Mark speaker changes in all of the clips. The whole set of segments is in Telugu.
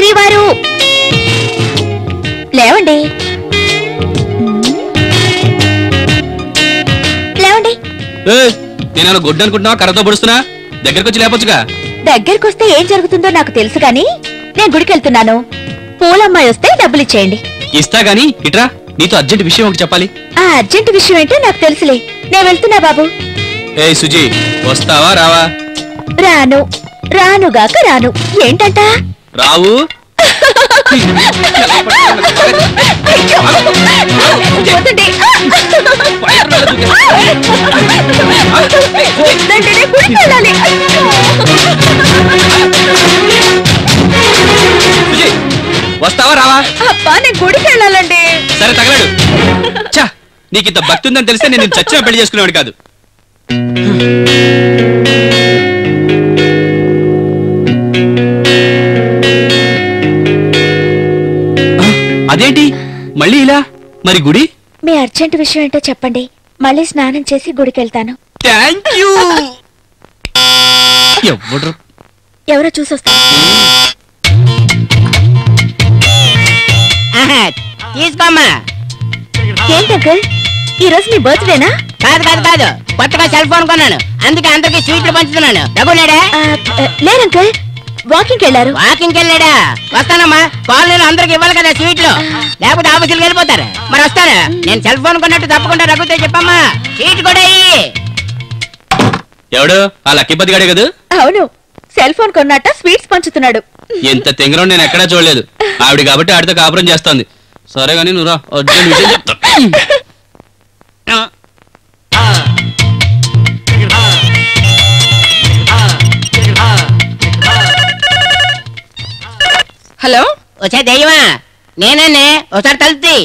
Speaker 1: శ్రీవారు లేవండి, లేవండి.
Speaker 2: నేను గుడ్డు అనుకుంటున్నావా? కర్రతో పొడుస్తున్నా, దగ్గరకు వచ్చి లేపొచ్చుగా.
Speaker 1: దగ్గరకు వస్తే ఏం జరుగుతుందో నాకు తెలుసు కానీ నేను గుడికి వెళ్తున్నాను. పూలమ్మాయి వస్తే డబ్బులు ఇచ్చేయండి.
Speaker 2: ఇస్తా గానీ ఇట్రా, నీతో అర్జెంట్ విషయం ఒకటి చెప్పాలి.
Speaker 1: ఆ అర్జెంట్ విషయం ఏంటో నాకు తెలుసులే, నేను వెళ్తున్నా బాబు.
Speaker 2: ఏ సుజీ, వస్తావా రావా?
Speaker 1: రాను, రానుగాక రాను. ఏంటంట?
Speaker 2: రావు. వస్తావా రావా?
Speaker 1: అబ్బా నేను గుడికి వెళ్ళాలండి.
Speaker 2: సరే తగలడు. చా, నీకు ఇంత భక్తి ఉందని తెలిస్తే నేను చచ్చిన పెళ్లి చేసుకునేవాడు కాదు. అదేంటి మళ్ళీ ఇలా? మరి గుడి?
Speaker 1: మీ అర్జెంట్ విషయం ఏంటో చెప్పండి, మళ్ళీ స్నానం చేసి గుడికి వెళ్తాను.
Speaker 2: Thank you.
Speaker 1: ఎవరో చూసొస్తాను.
Speaker 3: తీసుకోమ్మా.
Speaker 1: ఏంటి అంకుల్, ఈ రోజు నీ బర్త్డేనా?
Speaker 3: కాదు కాదు కాదు, కొత్తగా సెల్ ఫోన్ కొన్నాను, అందుకే అందరికి స్వీట్లు పంచుతున్నాను. డబ్బులేడా?
Speaker 1: లేరు అంకుల్, వాకింగ్ వెళ్ళారు.
Speaker 3: వాకింగ్ వెళ్ళాడా? వస్తానమ్మా, కాలనీలో అందరికి ఇవ్వాలి కదా స్వీట్లు, లేకపోతే ఆఫీసులకు వెళ్ళిపోతారు. మరి వస్తాను. నేను సెల్ ఫోన్ కొన్నట్టు తప్పకుండా రఘుతో చెప్పమ్మా, స్వీట్ కూడా అయ్యి.
Speaker 2: ఎవడు? ఆ లక్కీపతి గాడే కదా?
Speaker 1: అవును, సెల్ ఫోన్ కొన్నట్ట స్వీట్స్ పంచుతున్నాడు.
Speaker 2: ఎంత తెంగరం నేను ఎక్కడా చూడలేదు. ఆవిడ కాబట్టి ఆడితో కాపురం చేస్తోంది. సరే గానీ నువ్వు రా, అర్జెంట్ విషయం చెప్తా.
Speaker 1: హలో,
Speaker 3: వచ్చే దెయ్యమా? నేనే, ఒకసారి తలుపుతీ.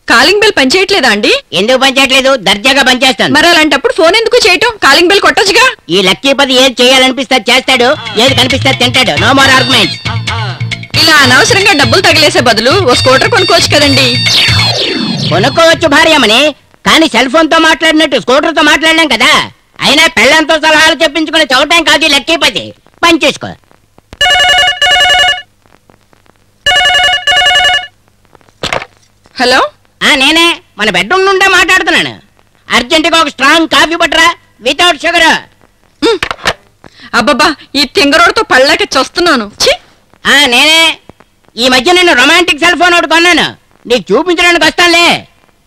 Speaker 1: కాలింగ్ బెల్ పనిచేయట్లేదా అండి?
Speaker 3: ఎందుకు పనిచేయట్లేదు? దర్జాగా పనిచేస్తాను.
Speaker 1: మరి అలాంటప్పుడు ఫోన్ ఎందుకు చేయటం? కాలింగ్ బెల్ కొట్టొచ్చుగా.
Speaker 3: ఈ లక్కీపతి ఏది చేయాలనిపిస్తే చేస్తాడు, ఏది కనిపిస్తే తింటాడు. No more arguments.
Speaker 1: ఇలా అనవసరంగా డబ్బులు తగిలేసే బదులు ఓ స్కూటర్ కొనుక్కోవచ్చు కదండి.
Speaker 3: కొనుక్కోవచ్చు భార్యమని, కానీ సెల్ ఫోన్ తో మాట్లాడినట్టు స్కూటర్ తో మాట్లాడలేం కదా. అయినా పెళ్ళంతో సలహాలు చెప్పించుకుని చవటం కాదు ఈ లక్కీపతి. పని చేసుకో.
Speaker 1: హలో,
Speaker 3: నేనే, మన బెడ్రూమ్ నుండే మాట్లాడుతున్నాను. అర్జెంటుగా ఒక స్ట్రాంగ్ కాఫీ పట్టరా, వితౌట్ షుగర్.
Speaker 1: అబ్బబ్బా, ఈ తింగరోడ్తో పళ్ళకి చస్తున్నాను.
Speaker 3: నేనే. ఈ మధ్య నేను రొమాంటిక్ సెల్ ఫోన్ ఒకటి కొన్నాను, నీకు చూపించడానికి వస్తానులే.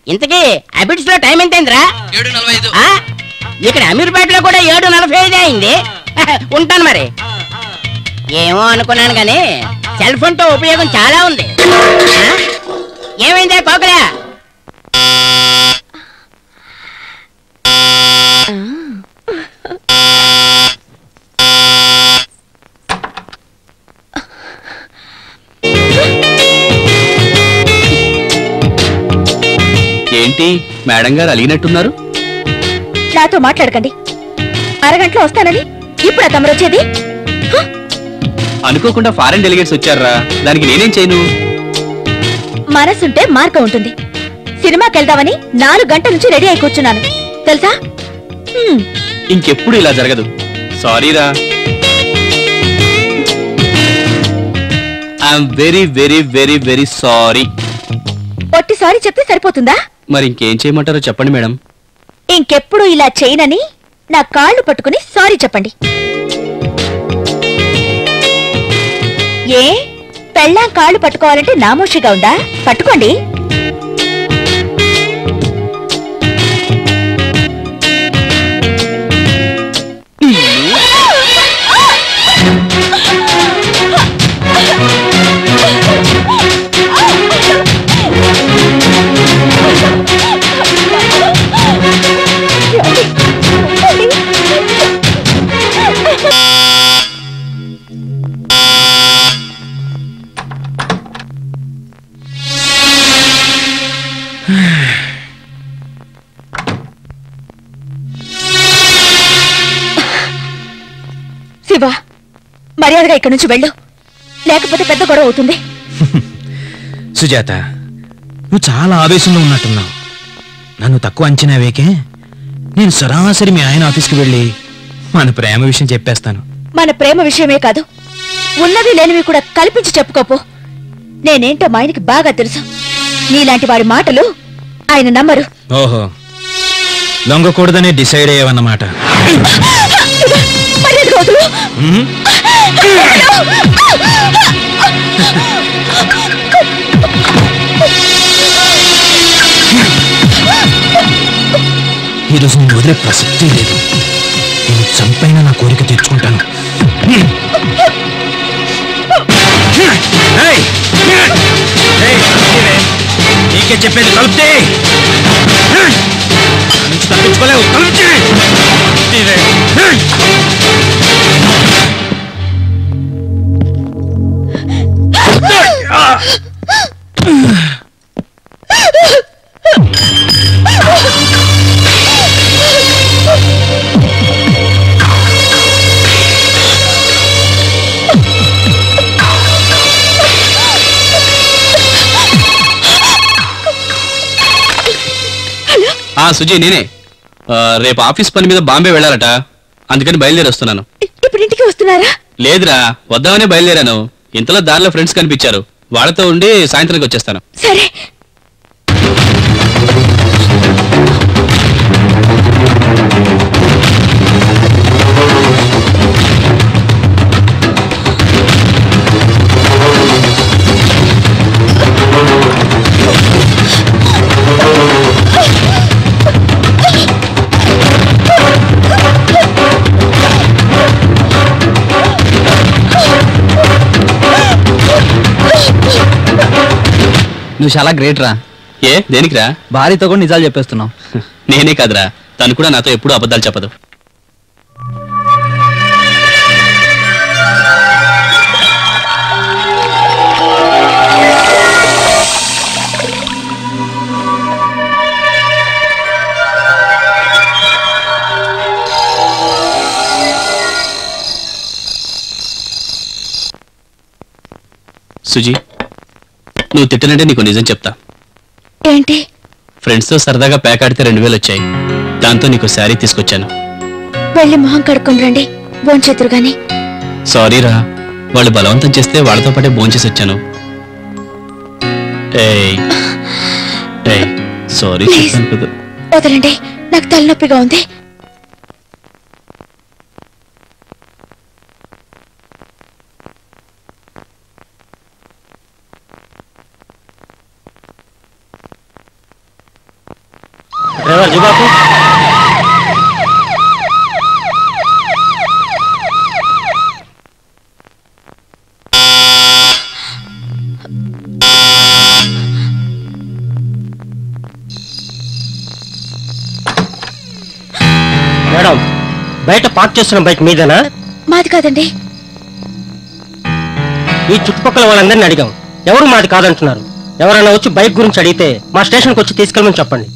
Speaker 3: ఇంతకీ అబిడ్స్ లో టైం ఎంతైందిరా?
Speaker 2: 7:45.
Speaker 3: ఇక్కడ అమీర్పేటలో కూడా 7:45 అయింది. ఉంటాను మరి. ఏమో అనుకున్నాను గానీ సెల్ ఫోన్ తో ఉపయోగం చాలా ఉంది. ఏమైందే కోకలే?
Speaker 2: ఏంటి మేడం గారు అలిగినట్టున్నారు?
Speaker 1: నాతో మాట్లాడకండి. అరగంటలో వస్తానని ఇప్పుడు తమరు వచ్చేది?
Speaker 2: అనుకోకుండా ఫారెన్ డెలిగేట్స్ వచ్చారా, దానికి నేనేం చేయను?
Speaker 1: మనసుంటే మార్గం ఉంటుంది. సినిమాకి వెళ్దామని 4 గంటల నుంచి రెడీ అయి కూర్చున్నాను తెలుసా.
Speaker 2: ఇంకెప్పుడు ఇలా జరగదు. సారీరా. I'm very very very very sorry.
Speaker 1: ఒట్టి సారీ చెప్తే సరిపోతుందా?
Speaker 2: మరి ఇంకేం చేయమంటారో చెప్పండి మేడం.
Speaker 1: ఇంకెప్పుడు ఇలా చేయనని నా కాళ్ళు పట్టుకుని సారీ చెప్పండి. ఏ పెళ్ళాం కాళ్ళు పట్టుకోవాలంటే నామోషిగా ఉందా? పట్టుకోండి. శివ, మర్యాదగా ఇక్కడి నుంచి వెళ్ళు, లేకపోతే పెద్ద గొడవ అవుతుంది.
Speaker 4: సుజాత, నువ్వు చాలా ఆవేశంలో ఉన్నట్టున్నావు. నన్ను తక్కువ అంచనా వేకే నేను సరాసరి మీ ఆయన ఆఫీస్కి వెళ్ళి మన ప్రేమ విషయం చెప్పేస్తాను.
Speaker 1: మన ప్రేమ విషయమే కాదు, ఉన్నవి లేనివి కూడా కల్పించి చెప్పుకోపో. నేనేంటో మా ఆయనకి బాగా తెలుసు. నీలాంటి వాడి మాటలు ఆయన నమ్మరు.
Speaker 4: ఓహో, లొంగకూడదనే డిసైడ్ అయ్యావన్నమాట.
Speaker 1: మర్యాదగా వదులు.
Speaker 4: ఈరోజు నేను వదిలే ప్రసక్తే లేదు. నేను చంపైనా నా కోరిక తీర్చుకుంటాను. నీకే చెప్పేది, కలిపితే నుంచి తప్పించుకోలేవు. కలిపితే
Speaker 2: సుజీ, నేనే. రేపు ఆఫీస్ పని మీద బాంబే వెళ్ళాలట, అందుకని బయలుదేరి వస్తున్నాను.
Speaker 1: ఇప్పుడు ఇంటికి వస్తున్నారా?
Speaker 2: లేదురా, వద్దామని బయలుదేరాను. ఇంతలో దారిలో ఫ్రెండ్స్ కనిపించారు, వాళ్ళతో ఉండి సాయంత్రానికి వచ్చేస్తాను.
Speaker 1: సరే.
Speaker 2: నువ్వు చాలా గ్రేట్ రా. ఏ దేనికిరా?
Speaker 5: భార్యతో కూడా నిజాలు చెప్పేస్తున్నావు.
Speaker 2: నేనే కాదురా, తను కూడా నాతో ఎప్పుడూ అబద్ధాలు చెప్పదు. సుజీ, నువ్వు తిట్టనంటే నీకు నిజం చెప్తా.
Speaker 1: ఏంటి?
Speaker 2: ఫ్రెండ్స్తో సరదాగా పేకాడితే 2000 వచ్చాయి. దాంతో నీకు శారీ తీసుకొచ్చాను.
Speaker 1: వెళ్ళి మొహం కడుక్కొని రండి, భోంచేతురు గాని.
Speaker 2: సారీరా, వాళ్ళు బలవంతం చేస్తే వాళ్ళతో పాటే భోంచేసి వచ్చాను. సారీ చెప్పాను కదా.
Speaker 1: వదలండి, నాకు తలనొప్పిగా ఉంది.
Speaker 3: డ్రైవర్ జుబాకు. మేడం, బయట పార్క్ చేస్తున్న బైక్ మీదేనా?
Speaker 1: మాది కాదండి.
Speaker 3: ఈ చుట్టుపక్కల వాళ్ళందరినీ అడిగాం, ఎవరు మాది కాదంటున్నారు. ఎవరైనా వచ్చి బైక్ గురించి అడిగితే మా స్టేషన్కి వచ్చి తీసుకెళ్ళమని చెప్పండి.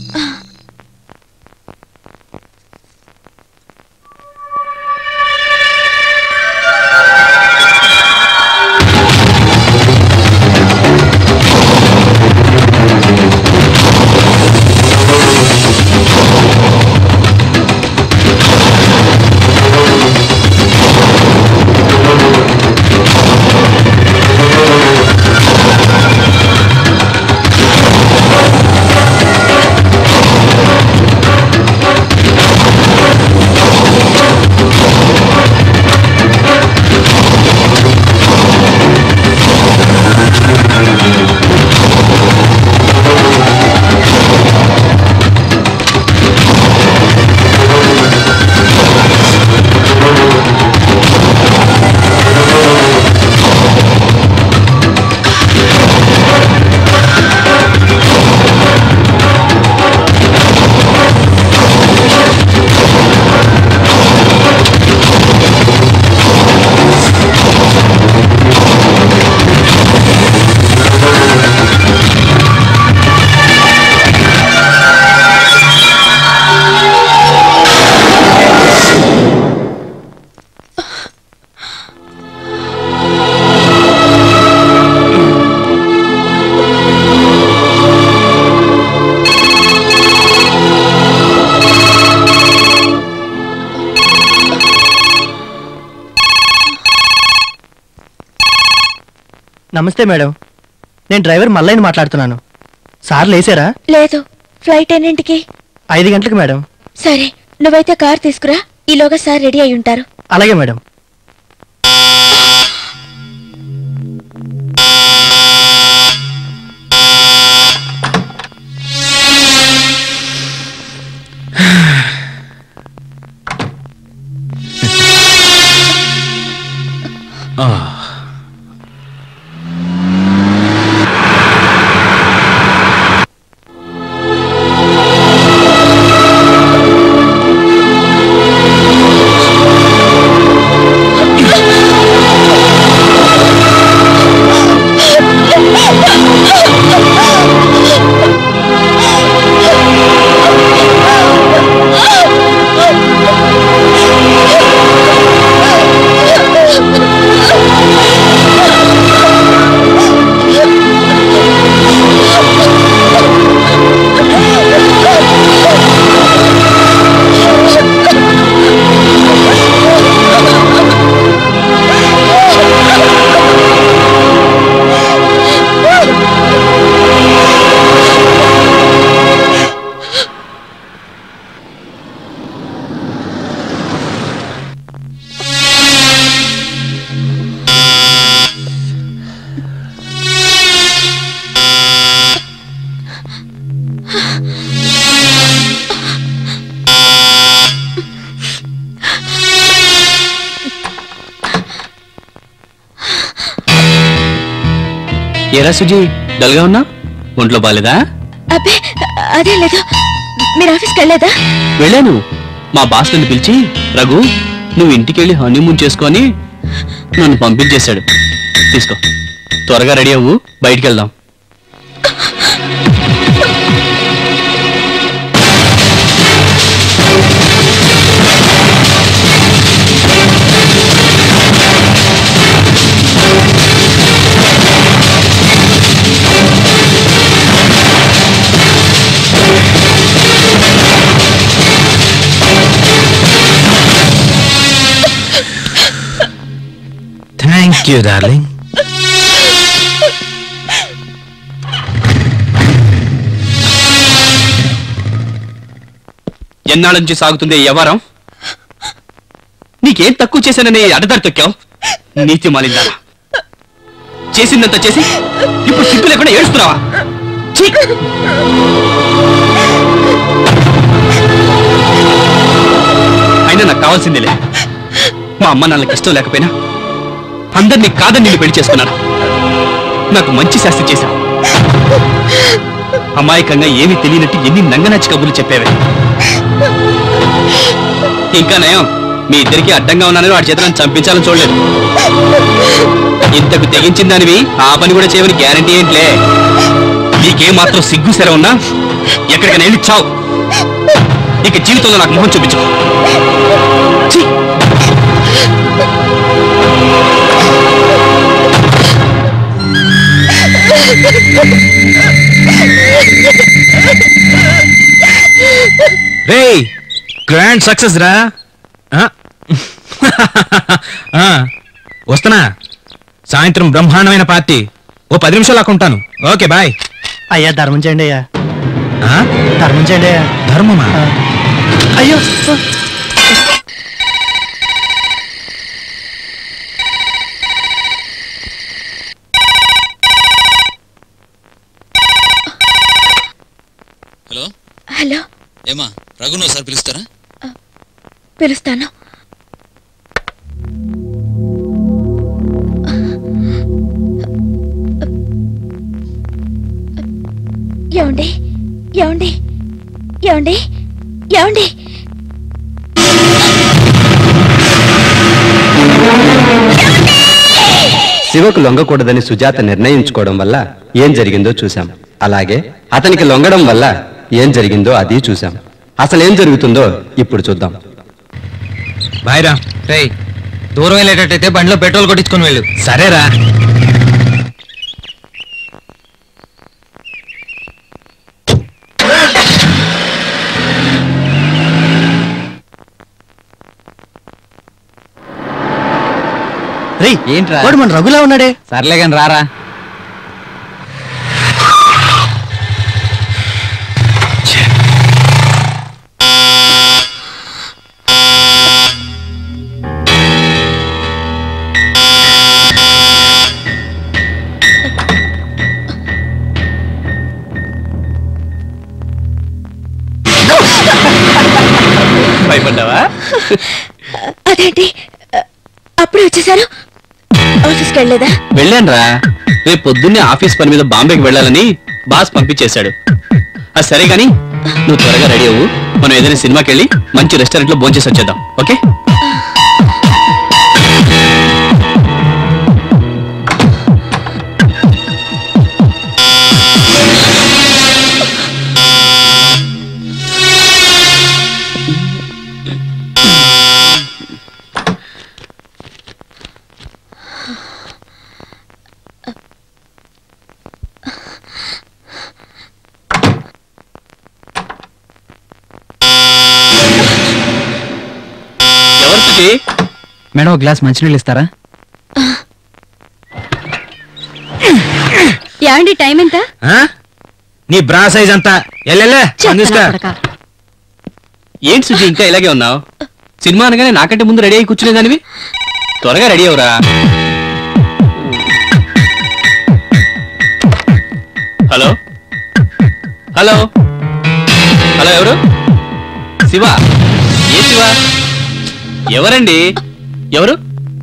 Speaker 5: నమస్తే మేడం, నేను డ్రైవర్ మల్లయ్యని మాట్లాడుతున్నాను. సార్ లేచారా?
Speaker 1: లేదు, ఫ్లైట్ ఎన్నింటికి?
Speaker 5: 5 గంటలకు మేడం.
Speaker 1: సరే, నువ్వైతే కార్ తీసుకురా, ఈలోగా సార్ రెడీ అయి ఉంటారు.
Speaker 5: అలాగే మేడం.
Speaker 2: ఏరా సుజీ, డల్గా ఉన్నా? ఒంట్లో బాలేదా?
Speaker 1: అబ్బే అదే లేదు. మీరు ఆఫీస్కి వెళ్ళలేదా?
Speaker 2: వెళ్ళాను. మా బాస్ నన్ను పిలిచి, రఘు నువ్వు ఇంటికి వెళ్ళి హనీమూన్ చేసుకొని నన్ను పంపించేశాడు. తీసుకో, త్వరగా రెడీ అవ్వు, బయటికి వెళ్దాం.
Speaker 4: Thank you, darling.
Speaker 2: ఎన్నాళ్ళ నుంచి సాగుతుంది ఈ వ్యవహారం? నీకేం తక్కువ చేశానని అడదారి తొక్కావు? నీతి మాలిందా? చేసిందంత చేసి ఇప్పుడు సిగ్గు లేకుండా ఏడుస్తున్నావా? ఛీ! అయినా నాకు కావాల్సిందేలే. మా అమ్మ నాన్నకి ఇష్టం లేకపోయినా అందరినీ కాదని నిన్ను పెళ్లి చేసుకున్నాను. నాకు మంచి శాస్తి చేశావు. అమాయకంగా ఏమీ తెలియనట్టు ఎన్ని నంగనచ్చి కబుర్లు చెప్పేవే. ఇంకా నయం, మీ ఇద్దరికి అడ్డంగా ఉన్నానని వాడి చేతులను చంపించాలని చూడలేదు. ఇంతకు తెగించిన దానివి ఆ పని కూడా చేయమని గ్యారంటీ ఏంట్లే. నీకేం మాత్రం సిగ్గు సెర ఉన్నా ఎక్కడికైనా వెళ్ళి చావు. ఇక జీవితంలో నాకు మొహం చూపించు.
Speaker 4: రేయ్, గ్రాండ్ సక్సెస్ రా. వస్తున్నా. సాయంత్రం బ్రహ్మాండమైన పార్టీ. ఓ 10 నిమిషాలు అక్కడ ఉంటాను. Okay bye.
Speaker 5: అయ్యా ధర్మం చేయండి అయ్యా.
Speaker 4: ఆ?
Speaker 5: ధర్మం చేయండి అయ్యా.
Speaker 4: ధర్మమా?
Speaker 5: అయ్యో
Speaker 6: హలో
Speaker 1: హలో,
Speaker 6: ఏమా రఘును ఒకసారి పిలుస్తారా?
Speaker 1: పిలుస్తాను. ఏమండి ఏమండి ఏమండి ఏమండి?
Speaker 7: శివకు లొంగకూడదని సుజాత నిర్ణయించుకోవడం వల్ల ఏం జరిగిందో చూశాం. అలాగే అతనికి లొంగడం వల్ల ఏం జరిగిందో అది చూశాం. అసలేం జరుగుతుందో ఇప్పుడు చూద్దాం.
Speaker 4: బాయ్ రా.
Speaker 8: రేయ్, దూరం వెళ్ళేటట్టయితే బండిలో పెట్రోల్ కొట్టించుకొని వెళ్ళు.
Speaker 4: సరేరా.
Speaker 8: ఏంట్రా?
Speaker 5: వాడు మన రఘులా ఉన్నాడే.
Speaker 8: సర్లే కానీ రారా.
Speaker 2: భయపడ్డావా?
Speaker 1: అదేంటి అప్పుడే వచ్చేసారు? ఆఫీస్కి వెళ్ళలేదా?
Speaker 2: వెళ్ళానురా. రేపు పొద్దున్నే ఆఫీస్ పని మీద బాంబేకి వెళ్ళాలని బాస్ పంపించేశాడు. అది సరే గాని నువ్వు త్వరగా రెడీ అవ్వు. మనం ఏదైనా సినిమాకి వెళ్ళి మంచి రెస్టారెంట్ లో భోంచేసి వచ్చేద్దాం. ఓకే?
Speaker 8: మేడం ఒక గ్లాస్ మంచినీళ్ళు ఇస్తారా?
Speaker 1: యాండి టైం ఎంత?
Speaker 4: నీ బ్రా సైజ్ అంతా
Speaker 2: ఏంటి సుజీ ఇంకా ఇలాగే ఉన్నావు? సినిమా అనగానే నాకంటే ముందు రెడీ అయి కూర్చునే దానివి. త్వరగా రెడీ అవరా. హలో హలో హలో, ఎవరు? శివ? ఏ శివ? ఎవరండి? ఎవరు?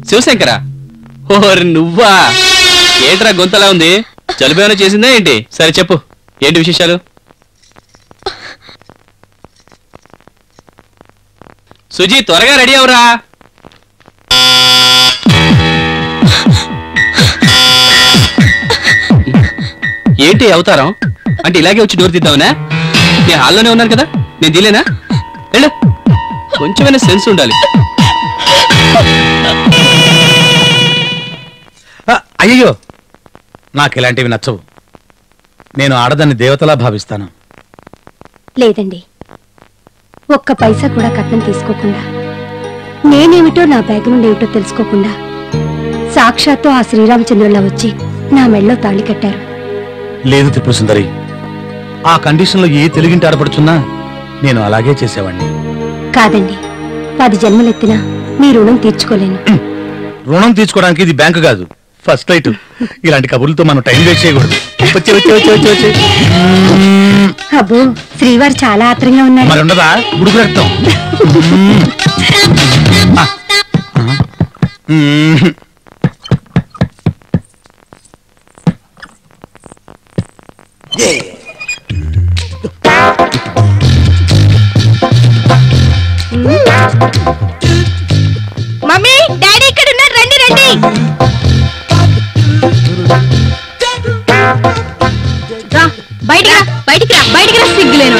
Speaker 2: శివశంకరా? ఓరి నువ్వా? ఏంట్రా గొంతలా ఉంది? జలుబు ఏమైనా చేసిందా ఏంటి? సరే చెప్పు, ఏంటి విశేషాలు? సుజీ త్వరగా రెడీ అవరా. ఏంటి అవతారం? అంటే ఇలాగే వచ్చి డోర్ తీద్దామనా? నేను హాల్లోనే ఉన్నాను కదా, నేను తీలేనా? వెళ్ళు, కొంచెమైనా సెన్స్ ఉండాలి.
Speaker 4: అయ్యో, నాకు ఇలాంటివి నచ్చవు. నేను ఆడదాన్ని దేవతలా భావిస్తాను.
Speaker 9: లేదండి, ఒక్క పైసా కూడా కట్నం తీసుకోకుండా, నేనేమిటో నా బ్యాక్గ్రౌండ్ ఏమిటో తెలుసుకోకుండా సాక్షాత్తు ఆ శ్రీరామచంద్రులా వచ్చి నా మెళ్ళలో తాళి కట్టారు.
Speaker 4: లేదు త్రిపుర సుందరి, ఆ కండిషన్లో ఏ తెలుగింటి ఆడపడుచున్నా నేను అలాగే చేసేవాడిని.
Speaker 9: కాదండి, 10 జన్మలెత్తినా మీ రుణం తీర్చుకోలేను.
Speaker 4: రుణం తీర్చుకోవడానికి ఇది బ్యాంకు కాదు, ఫస్ట్ రైట్. ఇలాంటి కబుర్లతో మనం టైం వేస్ట్ చేయకూడదు. వచ్చే వచ్చే వచ్చే వచ్చే వచ్చే.
Speaker 9: అబ్బో, శ్రీవారు చాలా ఆత్రంగా ఉన్నారు.
Speaker 4: మరి ఉండదా ఉడుకు రక్తం?
Speaker 1: మమ్మీ, డాడీ ఇక్కడ ఉన్నారు, రండి రండి. బయటికి రా సిగ్గులేను.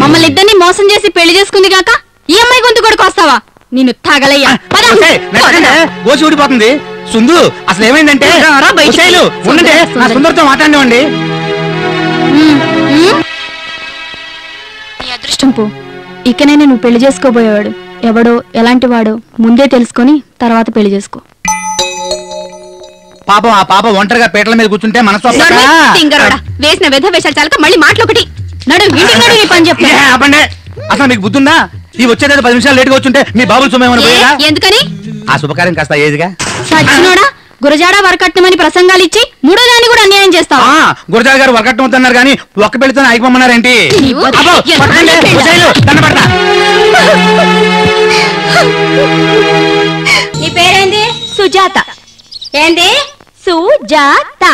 Speaker 1: మమ్మల్ని ఇద్దరిని మోసం చేసి పెళ్లి చేసుకుంది కాక ఈ అమ్మాయి గొంతు కొడుకు వస్తావా? నిన్ను తగలయ్యా.
Speaker 4: గోసి ఊడిపోతుంది. సుందు, అసలు ఏమైందంటే సుందరితో మాట్లాడివ్వండి.
Speaker 9: నీ అదృష్టం పో, ఇకనైనా నువ్వు పెళ్లి చేసుకోబోయేవాడు ఎవడో ఎలాంటి వాడో ముందే తెలుసుకొని తర్వాత పెళ్లి చేసుకో.
Speaker 4: పాపం ఆ పాప ఒంటరిగా పీటల మీద కూర్చుంటే మనసు
Speaker 1: వేసిన వెధ వేషాలు చాలక మళ్ళీ మాటలొకటి. నడు, ఇంటికి నడు, నీ పని చెప్పు.
Speaker 4: ఆపండి, అసలు మీకు బుద్ధుందా? ఈ వచ్చేది 10 నిమిషాలు లేట్గా వచ్చుంటే మీ బాబులు సుమేమని పోయేదా?
Speaker 1: ఎందుకని?
Speaker 4: ఆ శుభకార్యం కాస్త ఏదిగా
Speaker 1: సచ్చినోడా, గురజాడ వరకట్నమని ప్రసంగాలు ఇచ్చి మూడో దాన్ని కూడా అన్యాయం చేస్తావా?
Speaker 4: గురజాడ గారు వరకట్నం వద్దన్నారు కానీ ఒక్క పెళ్లితో ఆగిపోమన్నారేంటి?
Speaker 1: నీ పేరేంది? సుజాత. ఏంది? సుజాత.